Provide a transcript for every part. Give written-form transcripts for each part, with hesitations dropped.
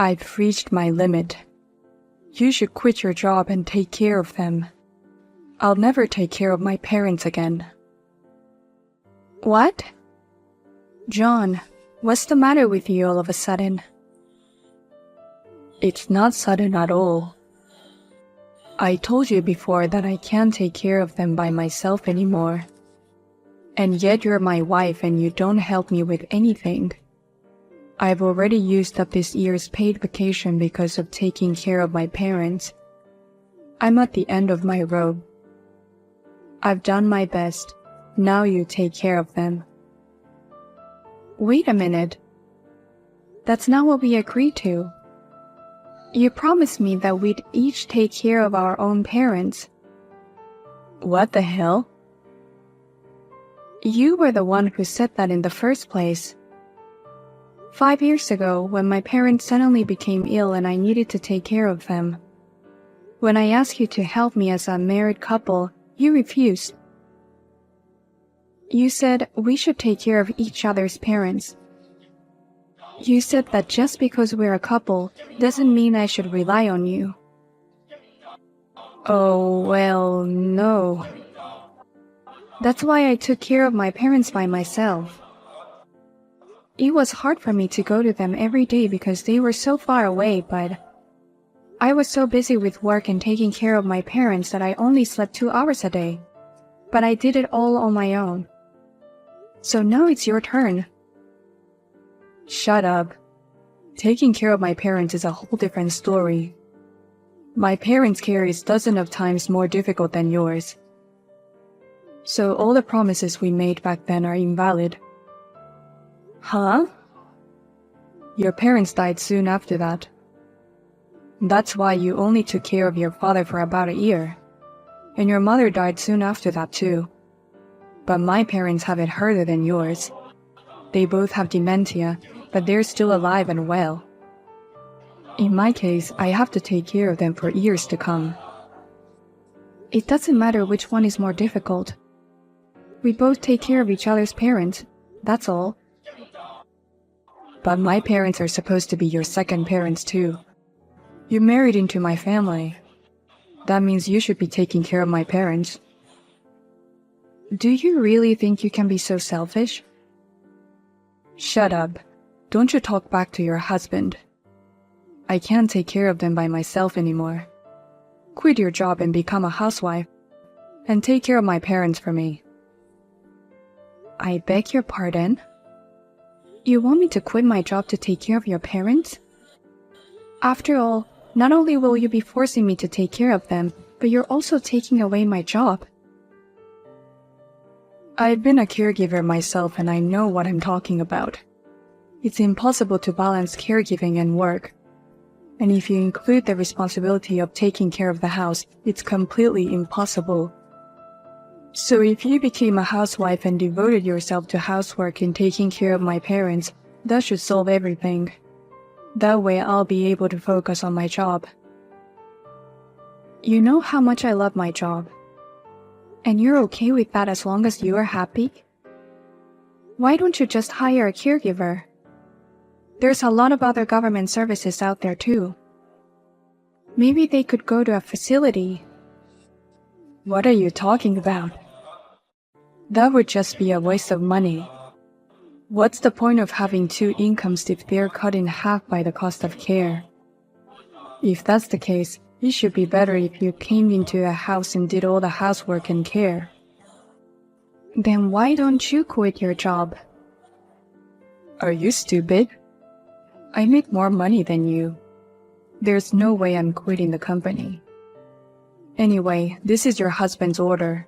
I've reached my limit. You should quit your job and take care of them. I'll never take care of my parents again. What? John, what's the matter with you all of a sudden? It's not sudden at all. I told you before that I can't take care of them by myself anymore. And yet you're my wife and you don't help me with anything. I've already used up this year's paid vacation because of taking care of my parents. I'm at the end of my rope. I've done my best. Now you take care of them. Wait a minute. That's not what we agreed to. You promised me that we'd each take care of our own parents. What the hell? You were the one who said that in the first place. 5 years ago, when my parents suddenly became ill and I needed to take care of them. When I asked you to help me as a married couple, you refused. You said we should take care of each other's parents. You said that just because we're a couple doesn't mean I should rely on you. Oh, well, no. That's why I took care of my parents by myself. It was hard for me to go to them every day because they were so far away, but I was so busy with work and taking care of my parents that I only slept 2 hours a day. But I did it all on my own. So now it's your turn. Shut up. Taking care of my parents is a whole different story. My parents' care is dozens of times more difficult than yours. So all the promises we made back then are invalid. Huh? Your parents died soon after that. That's why you only took care of your father for about a year. And your mother died soon after that too. But my parents have it harder than yours. They both have dementia, but they're still alive and well. In my case, I have to take care of them for years to come. It doesn't matter which one is more difficult. We both take care of each other's parents, that's all. But my parents are supposed to be your second parents too. You married into my family. That means you should be taking care of my parents. Do you really think you can be so selfish? Shut up. Don't you talk back to your husband. I can't take care of them by myself anymore. Quit your job and become a housewife. And take care of my parents for me. I beg your pardon? You want me to quit my job to take care of your parents? After all, not only will you be forcing me to take care of them, but you're also taking away my job. I've been a caregiver myself and I know what I'm talking about. It's impossible to balance caregiving and work. And if you include the responsibility of taking care of the house, it's completely impossible. So if you became a housewife and devoted yourself to housework and taking care of my parents, that should solve everything. That way I'll be able to focus on my job. You know how much I love my job. And you're okay with that as long as you're happy? Why don't you just hire a caregiver? There's a lot of other government services out there too. Maybe they could go to a facility. What are you talking about? That would just be a waste of money. What's the point of having 2 incomes if they're cut in half by the cost of care? If that's the case, it should be better if you came into a house and did all the housework and care. Then why don't you quit your job? Are you stupid? I make more money than you. There's no way I'm quitting the company. Anyway, this is your husband's order.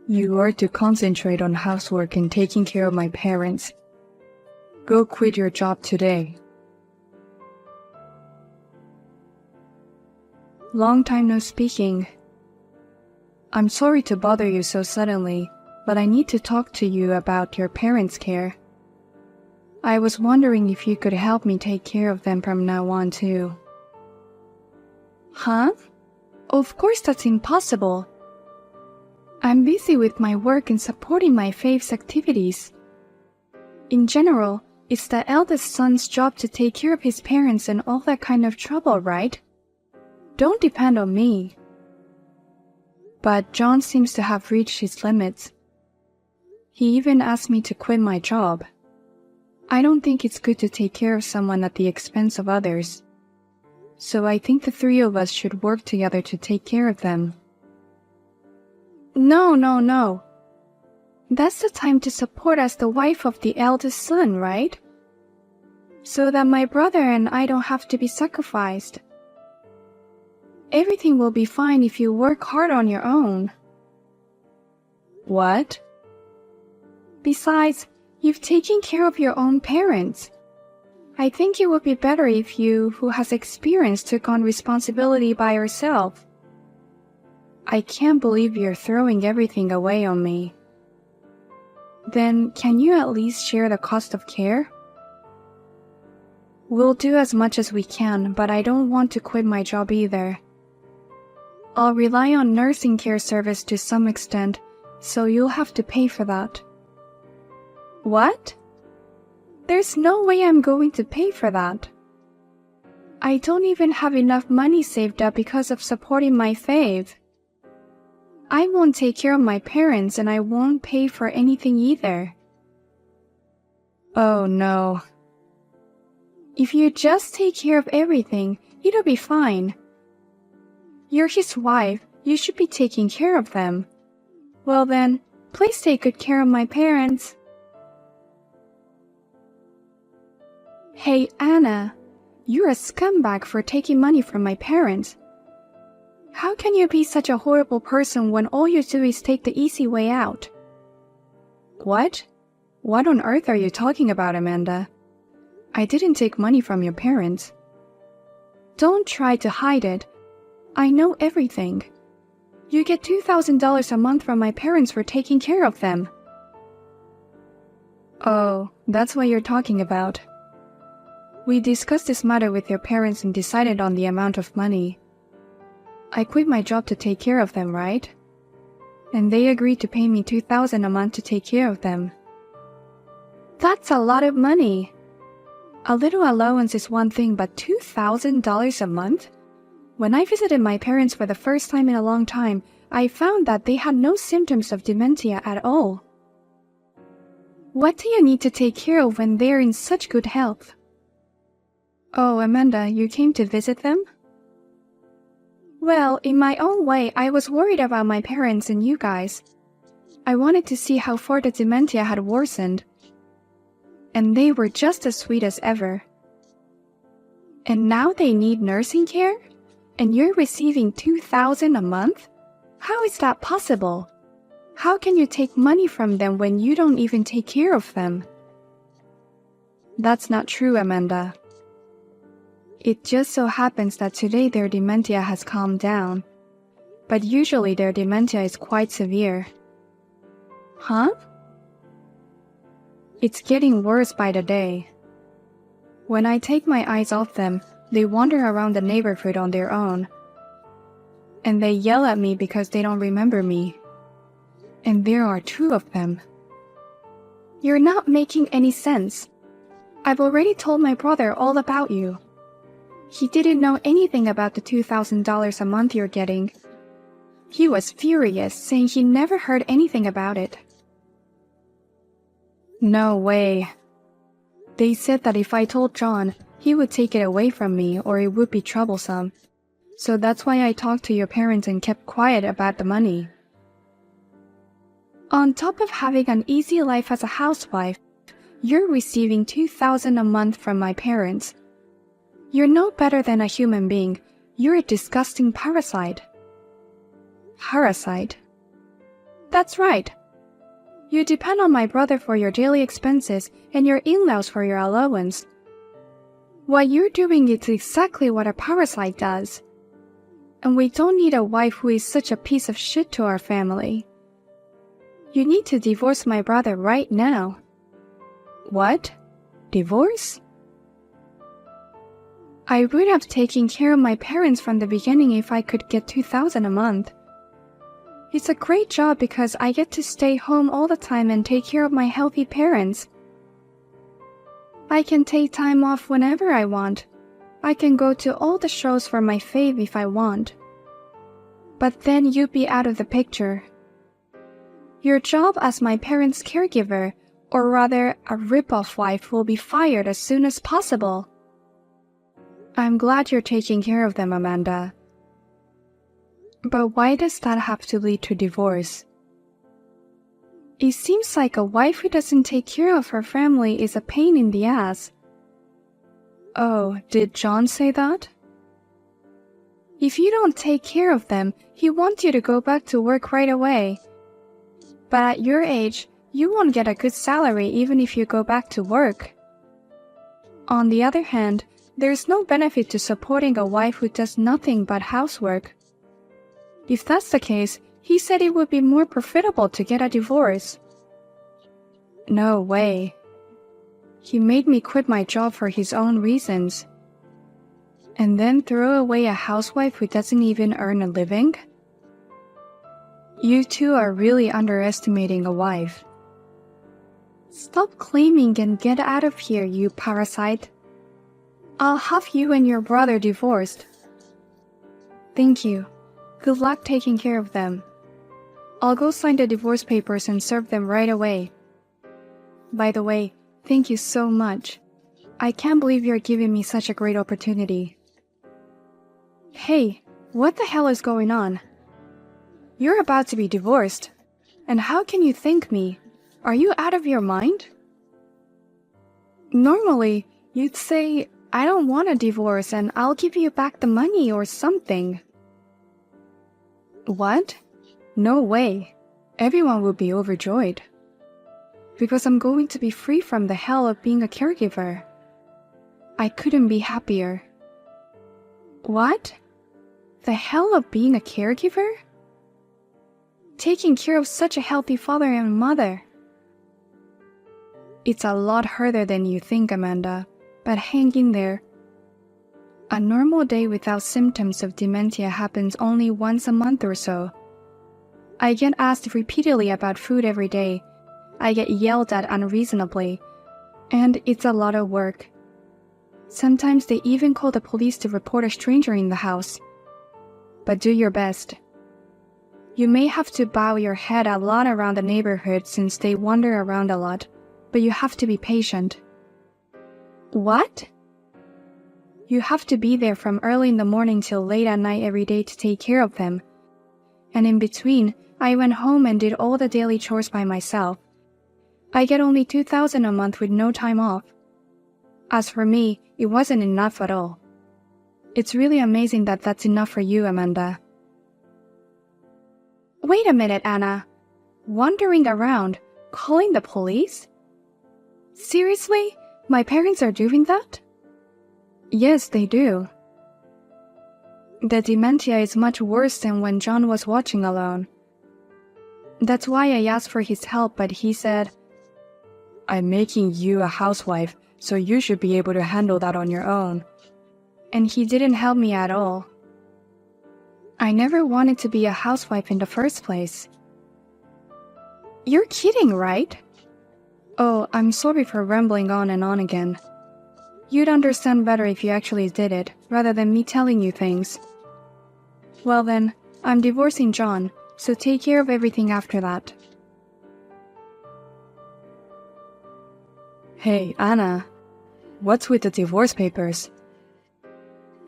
You are to concentrate on housework and taking care of my parents. Go quit your job today. Long time no speaking. I'm sorry to bother you so suddenly, but I need to talk to you about your parents' care. I was wondering if you could help me take care of them from now on too. Huh? Of course that's impossible. I'm busy with my work and supporting my faith's activities. In general, It's the eldest son's job to take care of his parents and all that kind of trouble, right? Don't depend on me. But John seems to have reached his limits. He even asked me to quit my job. I don't think it's good to take care of someone at the expense of others. So I think the three of us should work together to take care of them. No. That's the time to support as the wife of the eldest son, right? So that my brother and I don't have to be sacrificed. Everything will be fine if you work hard on your own. What? Besides, you've taken care of your own parents. I think it would be better if you, who has experience, took on responsibility by yourself. I can't believe you're throwing everything away on me. Then, can you at least share the cost of care? We'll do as much as we can, but I don't want to quit my job either. I'll rely on nursing care service to some extent, so you'll have to pay for that. What? There's no way I'm going to pay for that. I don't even have enough money saved up because of supporting my fave. I won't take care of my parents and I won't pay for anything either. Oh no. If you just take care of everything, it'll be fine. You're his wife, you should be taking care of them. Well then, please take good care of my parents. Hey, Anna, you're a scumbag for taking money from my parents. How can you be such a horrible person when all you do is take the easy way out? What? What on earth are you talking about, Amanda? I didn't take money from your parents. Don't try to hide it. I know everything. You get $2,000 a month from my parents for taking care of them. Oh, that's what you're talking about. We discussed this matter with your parents and decided on the amount of money. I quit my job to take care of them, right? And they agreed to pay me $2,000 a month to take care of them. That's a lot of money. A little allowance is one thing, but $2,000 a month? When I visited my parents for the first time in a long time, I found that they had no symptoms of dementia at all. What do you need to take care of when they're in such good health? Oh, Amanda, you came to visit them? Well, in my own way, I was worried about my parents and you guys. I wanted to see how far the dementia had worsened. And they were just as sweet as ever. And now they need nursing care? And you're receiving $2,000 a month? How is that possible? How can you take money from them when you don't even take care of them? That's not true, Amanda. It just so happens that today their dementia has calmed down. But usually their dementia is quite severe. Huh? It's getting worse by the day. When I take my eyes off them, they wander around the neighborhood on their own. And they yell at me because they don't remember me. And there are 2 of them. You're not making any sense. I've already told my brother all about you. He didn't know anything about the $2,000 a month you're getting. He was furious, saying he never heard anything about it. No way. They said that if I told John, he would take it away from me or it would be troublesome. So that's why I talked to your parents and kept quiet about the money. On top of having an easy life as a housewife, you're receiving $2,000 a month from my parents. You're no better than a human being. You're a disgusting parasite. Parasite? That's right. You depend on my brother for your daily expenses and your in-laws for your allowance. What you're doing is exactly what a parasite does. And we don't need a wife who is such a piece of shit to our family. You need to divorce my brother right now. What? Divorce? I would have taken care of my parents from the beginning if I could get $2,000 a month. It's a great job because I get to stay home all the time and take care of my healthy parents. I can take time off whenever I want. I can go to all the shows for my fave if I want. But then you'd be out of the picture. Your job as my parents' caregiver, or rather a rip-off wife, will be fired as soon as possible. I'm glad you're taking care of them, Amanda. But why does that have to lead to divorce? It seems like a wife who doesn't take care of her family is a pain in the ass. Oh, did John say that? If you don't take care of them, he wants you to go back to work right away. But at your age, you won't get a good salary even if you go back to work. On the other hand, there's no benefit to supporting a wife who does nothing but housework. If that's the case, he said it would be more profitable to get a divorce. No way. He made me quit my job for his own reasons. And then throw away a housewife who doesn't even earn a living? You two are really underestimating a wife. Stop claiming and get out of here, you parasite. I'll have you and your brother divorced. Thank you. Good luck taking care of them. I'll go sign the divorce papers and serve them right away. By the way, thank you so much. I can't believe you're giving me such a great opportunity. Hey, what the hell is going on? You're about to be divorced. And how can you thank me? Are you out of your mind? Normally, you'd say, I don't want a divorce and I'll give you back the money or something. What? No way. Everyone would be overjoyed. Because I'm going to be free from the hell of being a caregiver. I couldn't be happier. What? The hell of being a caregiver? Taking care of such a healthy father and mother. It's a lot harder than you think, Amanda, but hang in there. A normal day without symptoms of dementia happens only once a month or so. I get asked repeatedly about food every day. I get yelled at unreasonably, and it's a lot of work. Sometimes they even call the police to report a stranger in the house. But do your best. You may have to bow your head a lot around the neighborhood since they wander around a lot, but you have to be patient. What? You have to be there from early in the morning till late at night every day to take care of them. And in between, I went home and did all the daily chores by myself. I get only $2,000 a month with no time off. As for me, it wasn't enough at all. It's really amazing that that's enough for you, Amanda. Wait a minute, Anna. Wandering around, calling the police? Seriously? My parents are doing that? Yes, they do. The dementia is much worse than when John was watching alone. That's why I asked for his help, but he said, I'm making you a housewife, so you should be able to handle that on your own. And he didn't help me at all. I never wanted to be a housewife in the first place. You're kidding, right? Oh, I'm sorry for rambling on and on again. You'd understand better if you actually did it, rather than me telling you things. Well then, I'm divorcing John, so take care of everything after that. Hey, Anna. What's with the divorce papers?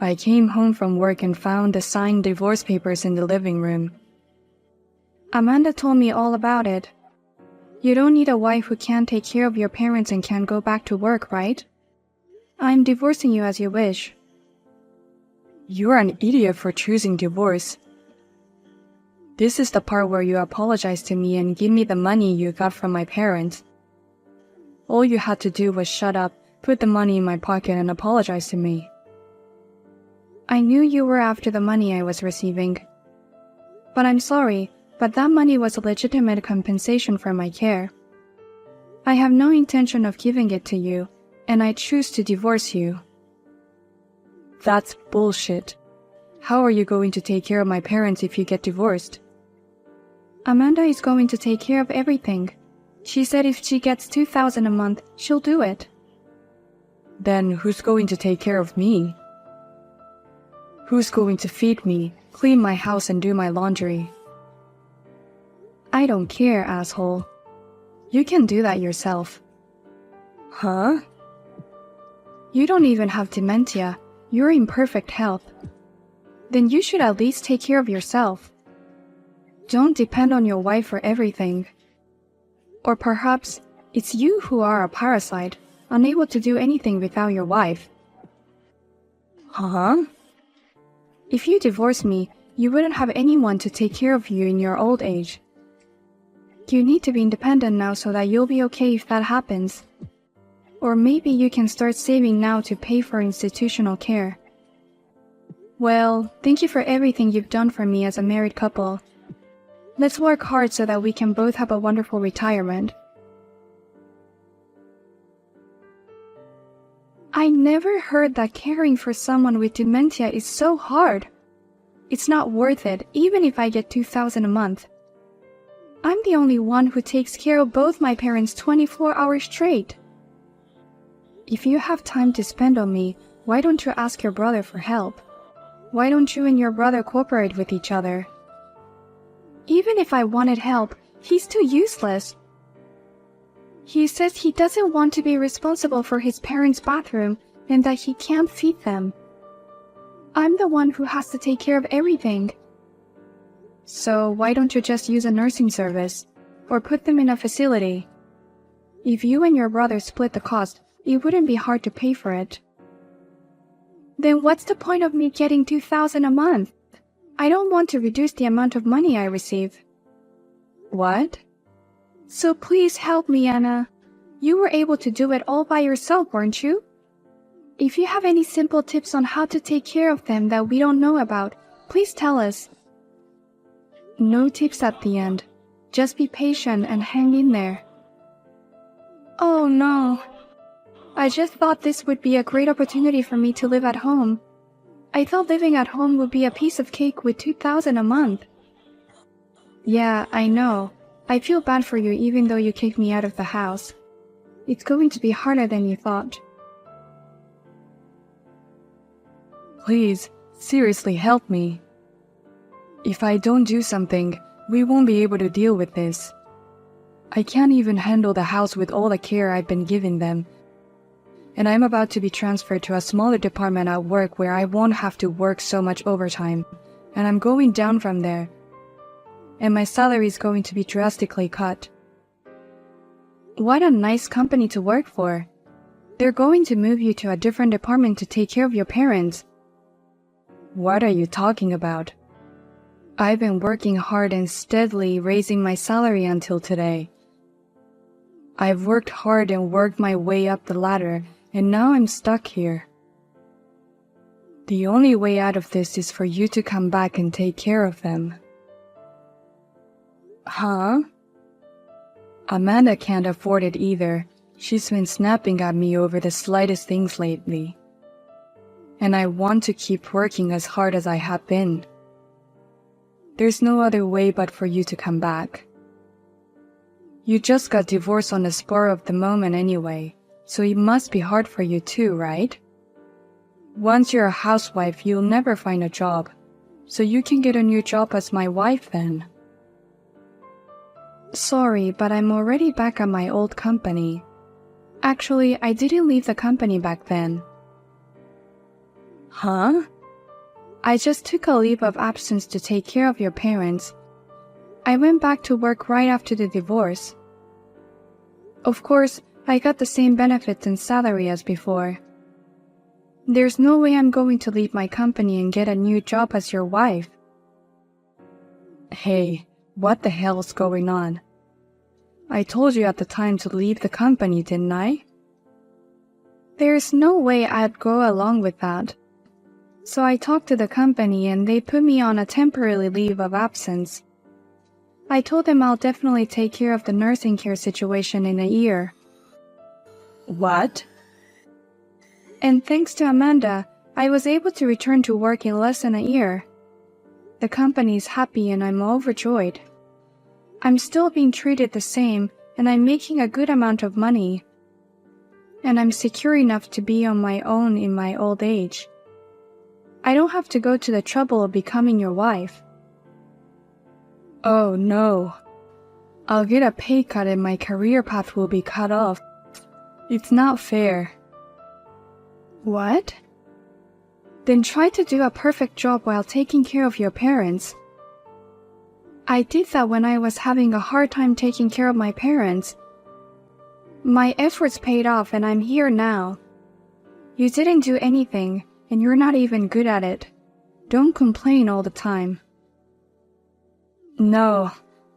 I came home from work and found the signed divorce papers in the living room. Amanda told me all about it. You don't need a wife who can't take care of your parents and can't go back to work, right? I'm divorcing you as you wish. You're an idiot for choosing divorce. This is the part where you apologize to me and give me the money you got from my parents. All you had to do was shut up, put the money in my pocket, and apologize to me. I knew you were after the money I was receiving. But I'm sorry, but that money was a legitimate compensation for my care. I have no intention of giving it to you, and I choose to divorce you. That's bullshit. How are you going to take care of my parents if you get divorced? Amanda is going to take care of everything. She said if she gets $2,000 a month, she'll do it. Then who's going to take care of me? Who's going to feed me, clean my house, and do my laundry? I don't care, asshole. You can do that yourself. Huh? You don't even have dementia. You're in perfect health. Then you should at least take care of yourself. Don't depend on your wife for everything. Or perhaps it's you who are a parasite, unable to do anything without your wife. Huh? If you divorce me, you wouldn't have anyone to take care of you in your old age. You need to be independent now so that you'll be okay if that happens. Or maybe you can start saving now to pay for institutional care. Well, thank you for everything you've done for me as a married couple. Let's work hard so that we can both have a wonderful retirement. I never heard that caring for someone with dementia is so hard. It's not worth it, even if I get $2,000 a month. I'm the only one who takes care of both my parents 24 hours straight. If you have time to spend on me, why don't you ask your brother for help? Why don't you and your brother cooperate with each other? Even if I wanted help, he's too useless. He says he doesn't want to be responsible for his parents' bathroom and that he can't feed them. I'm the one who has to take care of everything. So why don't you just use a nursing service or put them in a facility? If you and your brother split the cost, it wouldn't be hard to pay for it. Then what's the point of me getting $2,000 a month? I don't want to reduce the amount of money I receive. What? So please help me, Anna. You were able to do it all by yourself, weren't you? If you have any simple tips on how to take care of them that we don't know about, please tell us. No tips at the end. Just be patient and hang in there. Oh no. I just thought this would be a great opportunity for me to live at home. I thought living at home would be a piece of cake with $2,000 a month. Yeah, I know. I feel bad for you even though you kicked me out of the house. It's going to be harder than you thought. Please, seriously help me. If I don't do something, we won't be able to deal with this. I can't even handle the house with all the care I've been giving them. And I'm about to be transferred to a smaller department at work where I won't have to work so much overtime. And I'm going down from there. And my salary is going to be drastically cut. What a nice company to work for. They're going to move you to a different department to take care of your parents. What are you talking about? I've been working hard and steadily raising my salary until today. I've worked hard and worked my way up the ladder, and now I'm stuck here. The only way out of this is for you to come back and take care of them. Huh? Amanda can't afford it either. She's been snapping at me over the slightest things lately. And I want to keep working as hard as I have been. There's no other way but for you to come back. You just got divorced on the spur of the moment anyway, so it must be hard for you too, right? Once you're a housewife, you'll never find a job, so you can get a new job as my wife then. Sorry, but I'm already back at my old company. Actually, I didn't leave the company back then. Huh? I just took a leave of absence to take care of your parents. I went back to work right after the divorce. Of course, I got the same benefits and salary as before. There's no way I'm going to leave my company and get a new job as your wife. Hey, what the hell's going on? I told you at the time to leave the company, didn't I? There's no way I'd go along with that. So I talked to the company and they put me on a temporary leave of absence. I told them I'll definitely take care of the nursing care situation in a year. What? And thanks to Amanda, I was able to return to work in less than a year. The company's happy and I'm overjoyed. I'm still being treated the same and I'm making a good amount of money. and I'm secure enough to be on my own in my old age. I don't have to go to the trouble of becoming your wife. Oh no. I'll get a pay cut and my career path will be cut off. It's not fair. What? Then try to do a perfect job while taking care of your parents. I did that when I was having a hard time taking care of my parents. My efforts paid off and I'm here now. You didn't do anything, and you're not even good at it. Don't complain all the time. No,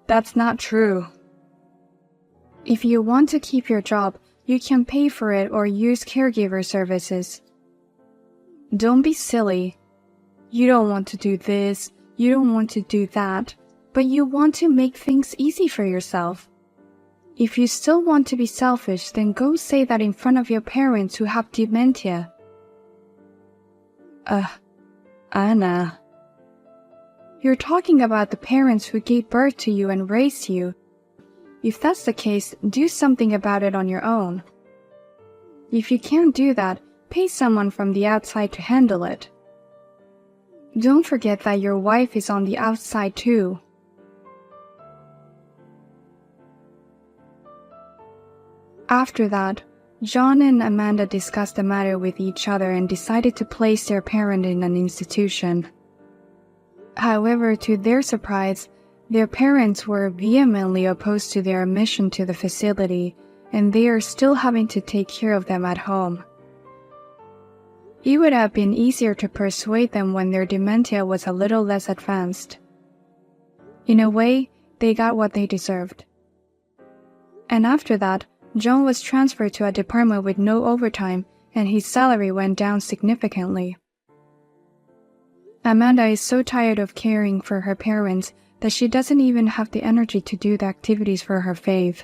that's not true. If you want to keep your job, you can pay for it or use caregiver services. Don't be silly. You don't want to do this, you don't want to do that, but you want to make things easy for yourself. If you still want to be selfish, then go say that in front of your parents who have dementia. Anna. You're talking about the parents who gave birth to you and raised you. If that's the case, do something about it on your own. If you can't do that, pay someone from the outside to handle it. Don't forget that your wife is on the outside too. After that, John and Amanda discussed the matter with each other and decided to place their parent in an institution. However, to their surprise, their parents were vehemently opposed to their admission to the facility, and they are still having to take care of them at home. It would have been easier to persuade them when their dementia was a little less advanced. In a way, they got what they deserved. And after that, John was transferred to a department with no overtime, and his salary went down significantly. Amanda is so tired of caring for her parents that she doesn't even have the energy to do the activities for her faith.